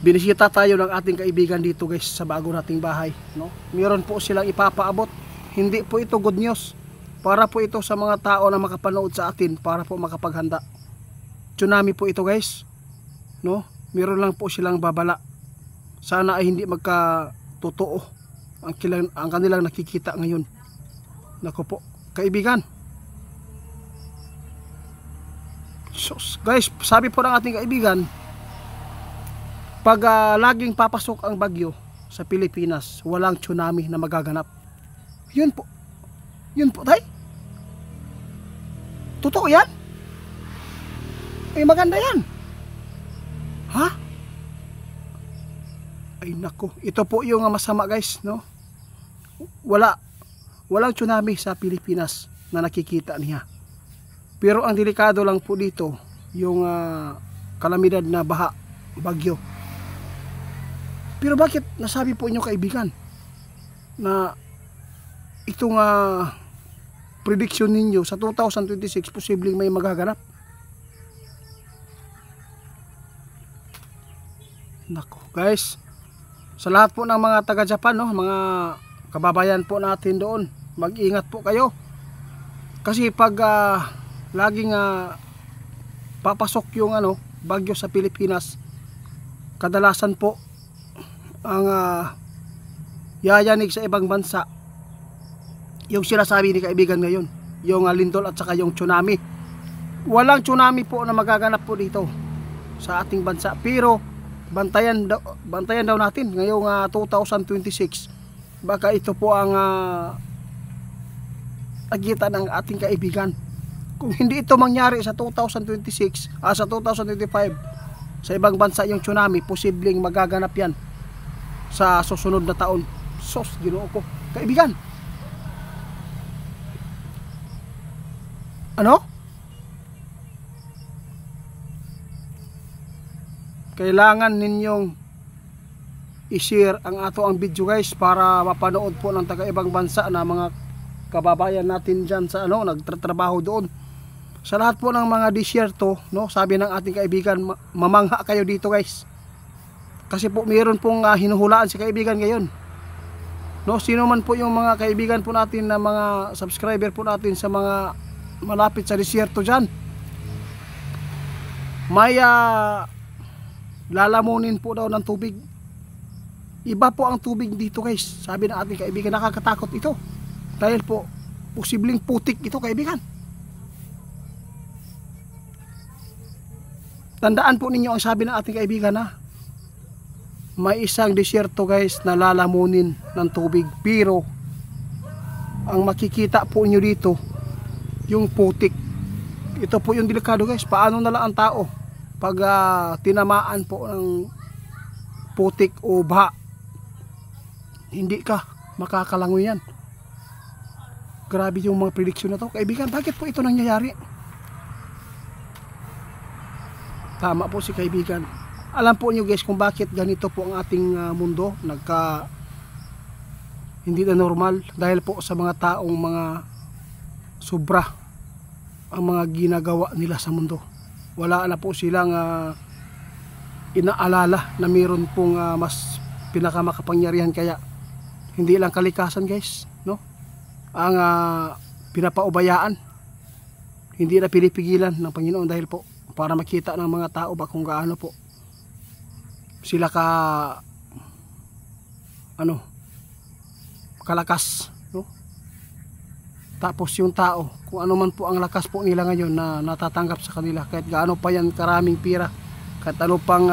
binisita tayo ng ating kaibigan dito guys sa bago nating bahay, no? Meron po silang ipapaabot. Hindi po ito good news, para po ito sa mga tao na makapanood sa atin, para po makapaghanda. Tsunami po ito guys, no? Meron lang po silang babala. Sana ay hindi magkatotoo ang kanilang nakikita ngayon. Nako po kaibigan. So, guys, sabi po ng ating kaibigan, pag laging papasok ang bagyo sa Pilipinas, walang tsunami na magaganap. Yun po. Yun po, tay. Totoo yan? Ay, maganda yan. Ha? Ay, nako. Ito po yung masama, guys, no? Walang tsunami sa Pilipinas na nakikita niya. Pero ang delikado lang po dito, yung kalamidad na baha, bagyo. Pero bakit nasabi po inyo kaibigan na itong prediction ninyo sa 2026 posibleng may magaganap? Nako guys, sa lahat po ng mga taga Japan, no, mga kababayan po natin doon, mag-ingat po kayo. Kasi pag laging papasok yung bagyo sa Pilipinas, kadalasan po ang yayanig sa ibang bansa yung sinasabi ni kaibigan ngayon, yung lindol at saka yung tsunami. Walang tsunami po na magaganap po dito sa ating bansa, pero bantayan daw natin ngayong 2026. Baka ito po ang agitan ng ating kaibigan. Kung hindi ito mangyari sa 2026, sa 2025 sa ibang bansa yung tsunami, posibleng magaganap yan sa susunod na taon. Sos, Ginoo ko kaibigan. Ano? Kailangan ninyong i-share ang video guys, para mapanood po ng taga-ibang bansa na mga kababayan natin dyan sa nagtatrabaho doon. Sa lahat po ng mga disyerto, no, sabi ng ating kaibigan, mamangha kayo dito guys. Kasi po mayroon pong hinuhulaan si kaibigan ngayon. No, sino man po yung mga kaibigan po natin na mga subscriber po natin sa mga malapit sa disyerto dyan, may lalamunin po daw ng tubig. Iba po ang tubig dito guys. Sabi ng ating kaibigan, nakakatakot ito. Dahil po, posibleng putik ito kaibigan. Tandaan po ninyo ang sabi ng ating kaibigan may isang disyerto guys na lalamunin ng tubig, pero ang makikita po inyo dito yung putik. Ito po yung delikado guys. Paano na lang ang tao pag tinamaan po ng putik o baha? Hindi ka makakalangoy yan. Grabe yung mga prediction na to kaibigan. Bakit po ito nangyayari? Tama po si kaibigan. Alam po nyo guys kung bakit ganito po ang ating mundo, hindi na normal, dahil po sa mga taong mga sobra ang mga ginagawa nila sa mundo. Wala na po silang inaalala na mayroon pong mas pinakamakapangyarihan. Kaya hindi lang kalikasan guys, no, ang pinapaubayaan, hindi na pinipigilan ng Panginoon, dahil po para makita ng mga tao ba kung gaano po sila kalakas, no? Tapos yung tao, kung ano man po ang lakas po nila ngayon na natatanggap sa kanila, kahit gaano pa yan karaming pira, kahit ano pang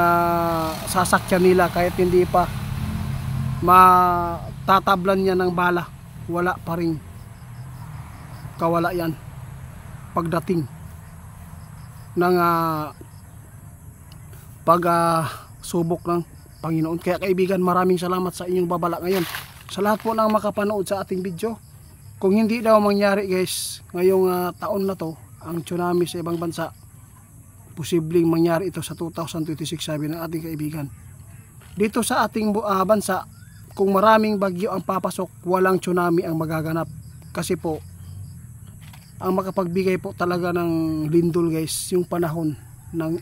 sasakyan nila, kahit hindi pa matatablan niya ng bala, wala pa rin kawala yan pagdating ng subok ng Panginoon. Kaya kaibigan, maraming salamat sa inyong babala ngayon, sa lahat po ng makapanood sa ating video. Kung hindi daw mangyari guys ngayong taon na to ang tsunami sa ibang bansa, posibleng mangyari ito sa 2026, sabi ng ating kaibigan. Dito sa ating bansa, kung maraming bagyo ang papasok, walang tsunami ang magaganap. Kasi po ang makapagbigay po talaga ng lindol guys, yung panahon ng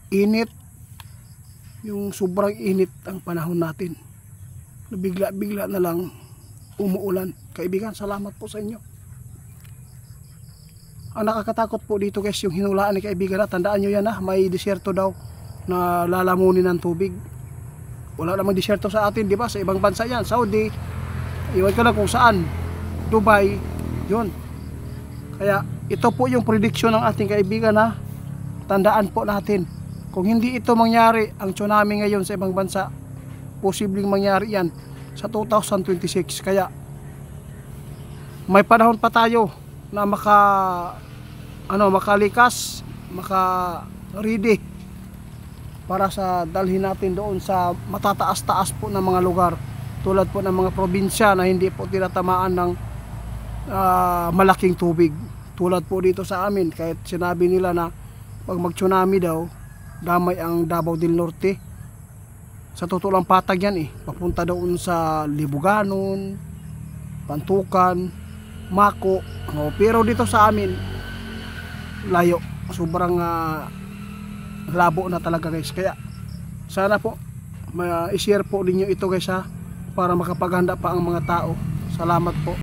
init, yung sobrang init ang panahon natin. Bigla-bigla na lang umuulan. Kaibigan, salamat po sa inyo. Ang nakakatakot po dito guys, yung hinulaan ni kaibigan na, tandaan nyo yan ha, may disyerto daw na lalamunin ng tubig. Wala namang disyerto sa atin, di ba? Sa ibang bansa yan, Saudi, iwan ko lang kung saan, Dubai, yun. Kaya ito po yung prediction ng ating kaibigan ha, tandaan po natin, kung hindi ito mangyari, ang tsunami ngayon sa ibang bansa, posibleng mangyari yan sa 2026. Kaya may panahon pa tayo na makalikas, maka-ready para sa dalhin natin doon sa matataas-taas po ng mga lugar, tulad po ng mga probinsya na hindi po tinatamaan ng malaking tubig. Tulad po dito sa amin, kahit sinabi nila na pag mag-tsunami daw, damay ang Davao del Norte. Sa totoo lang patag yan papunta doon sa Libuganon, Pantukan, Mako. Pero dito sa amin layo, sobrang labo na talaga guys. Kaya sana po i-share po ninyo ito guys ha, para makapaghanda pa ang mga tao. Salamat po.